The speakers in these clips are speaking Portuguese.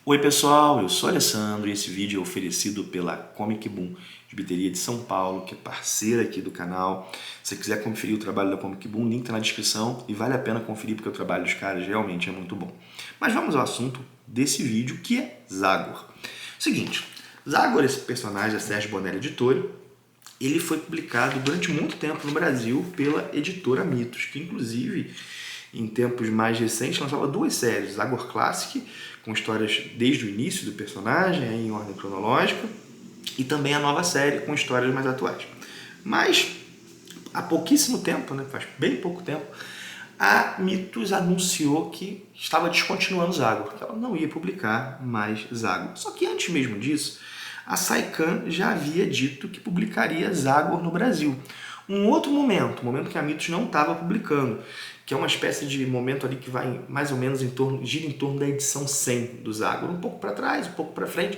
Oi pessoal, eu sou Alessandro e esse vídeo é oferecido pela Comic Boom, gibiteria de São Paulo, que é parceira aqui do canal. Se você quiser conferir o trabalho da Comic Boom, o link está na descrição e vale a pena conferir porque o trabalho dos caras realmente é muito bom. Mas vamos ao assunto desse vídeo, que é Zagor. Seguinte, Zagor, esse personagem da Sérgio Bonelli Editora, ele foi publicado durante muito tempo no Brasil pela editora Mitos, que inclusive em tempos mais recentes lançava duas séries, Zagor Classic, com histórias desde o início do personagem, em ordem cronológica, e também a nova série com histórias mais atuais. Mas há pouquíssimo tempo, faz bem pouco tempo, a Mitos anunciou que estava descontinuando Zagor, que ela não ia publicar mais Zagor. Só que antes mesmo disso, a Saikan já havia dito que publicaria Zagor no Brasil. Um outro momento, o momento que a Mitos não estava publicando, que é uma espécie de momento ali que vai mais ou menos gira em torno da edição 100 do Zagor, um pouco para trás, um pouco para frente,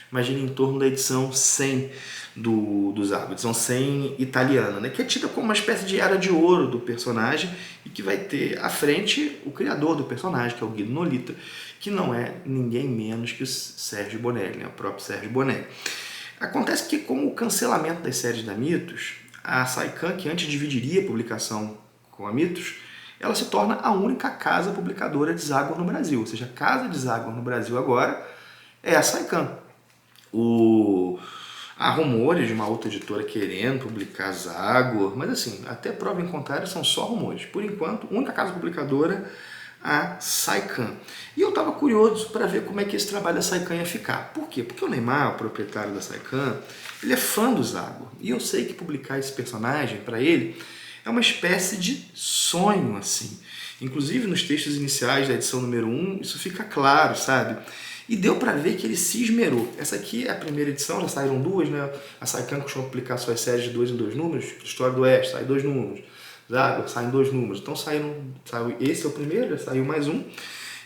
mas gira em torno da edição 100 do Zagor, edição 100 italiana, que é tida como uma espécie de era de ouro do personagem e que vai ter à frente o criador do personagem, que é o Guido Nolita, que não é ninguém menos que o Sérgio Bonelli, o próprio Sérgio Bonelli. Acontece que com o cancelamento das séries da Mitos, a Saikan, que antes dividiria a publicação com a Mitos, ela se torna a única casa publicadora de Zagor no Brasil. Ou seja, a casa de Zagor no Brasil agora é a Saikan. Há rumores de uma outra editora querendo publicar Zagor, mas assim, até prova em contrário, são só rumores. Por enquanto, a única casa publicadora, a Saikan. E eu estava curioso para ver como é que esse trabalho da Saikan ia ficar. Por quê? Porque o Neymar, o proprietário da Saikan, ele é fã do Zagor. E eu sei que publicar esse personagem para ele é uma espécie de sonho, assim. Inclusive, nos textos iniciais da edição número 1, isso fica claro, sabe? E deu para ver que ele se esmerou. Essa aqui é a primeira edição, já saíram duas, A Saikan costuma publicar suas séries de 2 em 2 números. História do Oeste, sai 2 números. Zagor, saem 2 números. Então saiu esse é o primeiro, já saiu mais um.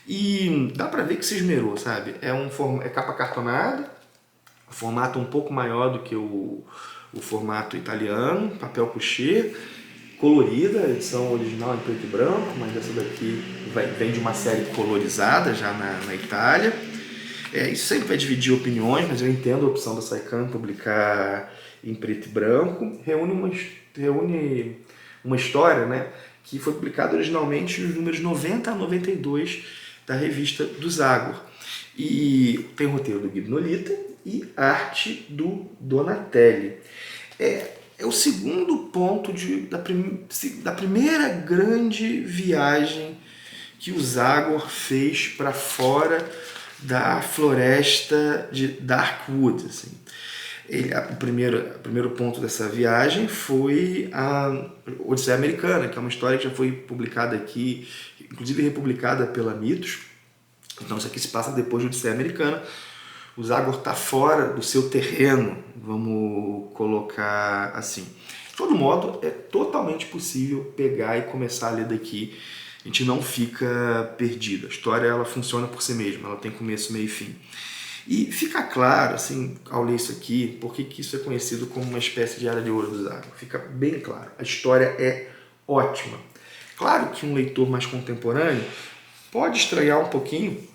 E dá para ver que se esmerou, sabe? É capa cartonada, formato um pouco maior do que o formato italiano, papel couché, colorida, a edição original em preto e branco, mas essa daqui vem de uma série colorizada já na Itália. Isso sempre vai dividir opiniões, mas eu entendo a opção da Saikan publicar em preto e branco. Reúne uma história, que foi publicada originalmente nos números 90 a 92 da revista do Zagor. E tem o roteiro do Guido Nolita e arte do Donatelli. É o segundo ponto da primeira grande viagem que o Zagor fez para fora da floresta de Darkwood. Assim. O primeiro ponto dessa viagem foi a Odisseia Americana, que é uma história que já foi publicada aqui, inclusive republicada pela Mitos. Então isso aqui se passa depois da Odisseia Americana. O Zagor está fora do seu terreno, vamos colocar assim. De todo modo, é totalmente possível pegar e começar a ler daqui. A gente não fica perdido. A história ela funciona por si mesma, ela tem começo, meio e fim. E fica claro, assim, ao ler isso aqui, porque que isso é conhecido como uma espécie de era de ouro do Zagor. Fica bem claro. A história é ótima. Claro que um leitor mais contemporâneo pode estranhar um pouquinho.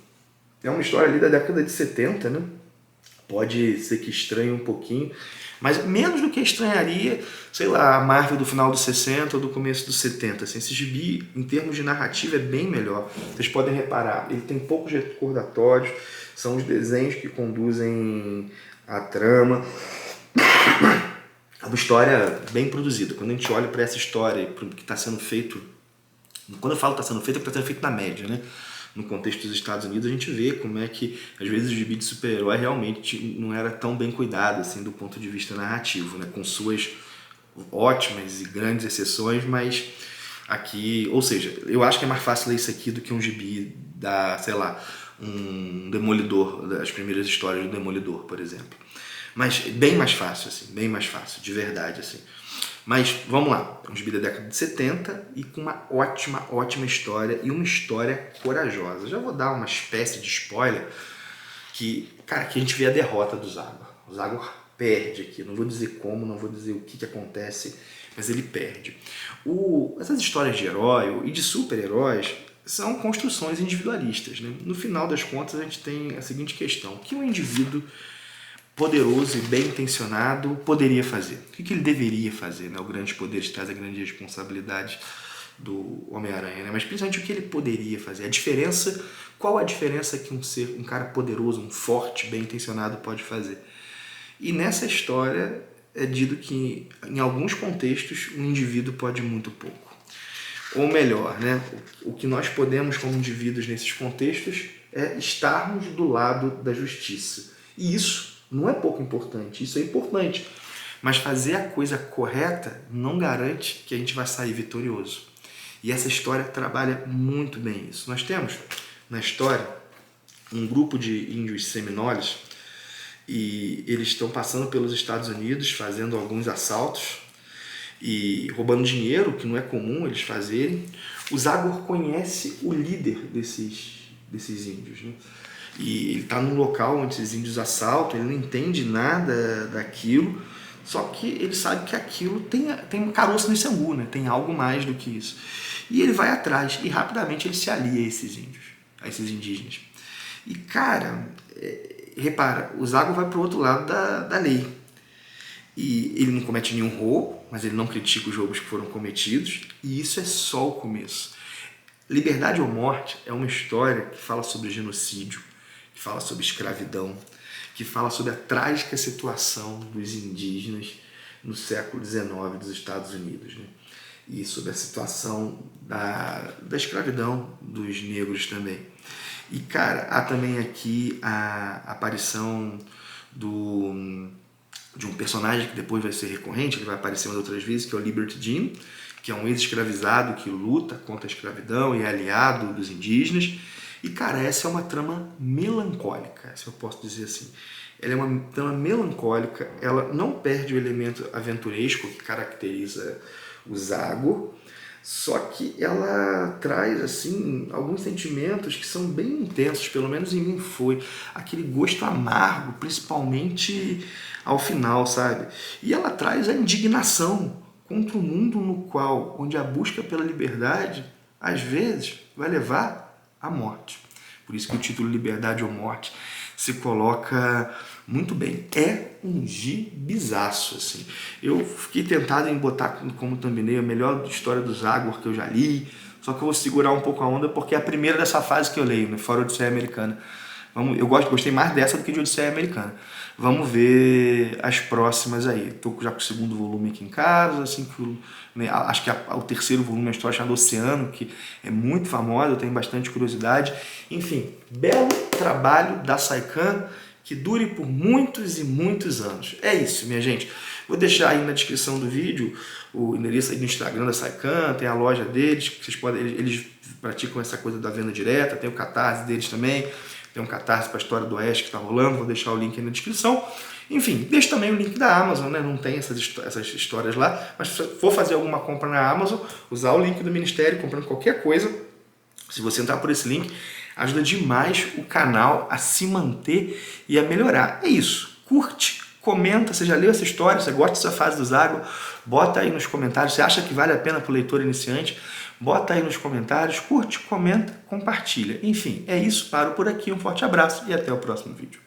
É uma história ali da década de 70, Pode ser que estranhe um pouquinho, mas menos do que estranharia, sei lá, a Marvel do final dos 60 ou do começo dos 70. Assim, esse gibi, em termos de narrativa, é bem melhor. Vocês podem reparar, ele tem poucos recordatórios, são os desenhos que conduzem a trama. É uma história bem produzida. Quando a gente olha para essa história, para o que está sendo feito, quando eu falo que está sendo feito, é porque está sendo feito na média, no contexto dos Estados Unidos, a gente vê como é que, às vezes, o gibi de super-herói realmente não era tão bem cuidado, assim, do ponto de vista narrativo, com suas ótimas e grandes exceções, mas aqui, ou seja, eu acho que é mais fácil ler isso aqui do que um gibi da, sei lá, um Demolidor, das primeiras histórias do Demolidor, por exemplo. Mas bem mais fácil, assim, bem mais fácil, de verdade, assim. Mas vamos lá, um gibi da década de 70 e com uma ótima história e uma história corajosa. Já vou dar uma espécie de spoiler que a gente vê a derrota do Zagor. O Zagor perde aqui, não vou dizer como, não vou dizer o que acontece, mas ele perde. Essas histórias de herói e de super-heróis, são construções individualistas, né? No final das contas, a gente tem a seguinte questão: o que um indivíduo poderoso e bem intencionado poderia fazer? O que ele deveria fazer? Né? O grande poder traz a grande responsabilidade do Homem-Aranha, né? Mas principalmente o que ele poderia fazer. A diferença, qual a diferença que um cara poderoso, um forte, bem intencionado pode fazer? E nessa história é dito que em alguns contextos um indivíduo pode muito pouco. Ou melhor, né? O que nós podemos como indivíduos nesses contextos é estarmos do lado da justiça. E isso não é pouco importante, isso é importante. Mas fazer a coisa correta não garante que a gente vai sair vitorioso. E essa história trabalha muito bem isso. Nós temos na história um grupo de índios seminoles e eles estão passando pelos Estados Unidos fazendo alguns assaltos e roubando dinheiro, que não é comum eles fazerem. O Zagor conhece o líder desses índios, né? E ele está num local onde esses índios assaltam, ele não entende nada daquilo, só que ele sabe que aquilo tem um caroço no sangue, né? Tem algo mais do que isso. E ele vai atrás e rapidamente ele se alia a esses índios, a esses indígenas. E cara, repara, o Zagor vai para o outro lado da lei. E ele não comete nenhum roubo, mas ele não critica os roubos que foram cometidos, e isso é só o começo. Liberdade ou Morte é uma história que fala sobre genocídio, que fala sobre escravidão, que fala sobre a trágica situação dos indígenas no século XIX dos Estados Unidos, né? E sobre a situação da escravidão dos negros também. E cara, há também aqui a aparição de um personagem que depois vai ser recorrente, ele vai aparecer umas outras vezes, que é o Liberty Jean, que é um ex-escravizado que luta contra a escravidão e é aliado dos indígenas. E, cara, essa é uma trama melancólica, se eu posso dizer assim. Ela é uma trama melancólica, ela não perde o elemento aventuresco que caracteriza o Zagor, só que ela traz, assim, alguns sentimentos que são bem intensos, pelo menos em mim foi. Aquele gosto amargo, principalmente ao final, sabe? E ela traz a indignação contra um mundo no qual, onde a busca pela liberdade, às vezes, vai levar à morte. Por isso que o título Liberdade ou Morte se coloca muito bem. É um gibizaço, assim. Eu fiquei tentado em botar como thumbnail a melhor história do Zagor que eu já li, só que eu vou segurar um pouco a onda porque é a primeira dessa fase que eu leio, né? Fora Odisseia Americana. Eu gostei mais dessa do que de Odisseia Americana. Vamos ver as próximas aí. Estou já com o segundo volume aqui em casa, assim, né, acho que o terceiro volume é a história chamada Oceano, que é muito famosa, eu tenho bastante curiosidade. Enfim, belo trabalho da Saican, que dure por muitos e muitos anos. É isso, minha gente. Vou deixar aí na descrição do vídeo o endereço aí do Instagram da Saican, tem a loja deles, que vocês podem, eles praticam essa coisa da venda direta, tem o Catarse deles também. Tem um Catarse para a História do Oeste que está rolando, vou deixar o link aí na descrição. Enfim, deixa também o link da Amazon, né? Não tem essas histórias lá, mas se for fazer alguma compra na Amazon, usar o link do Ministério, comprando qualquer coisa, se você entrar por esse link, ajuda demais o canal a se manter e a melhorar. É isso, curte, comenta, você já leu essa história, você gosta dessa fase do Zagor, bota aí nos comentários, você acha que vale a pena para o leitor iniciante, bota aí nos comentários, curte, comenta, compartilha. Enfim, é isso, paro por aqui, um forte abraço e até o próximo vídeo.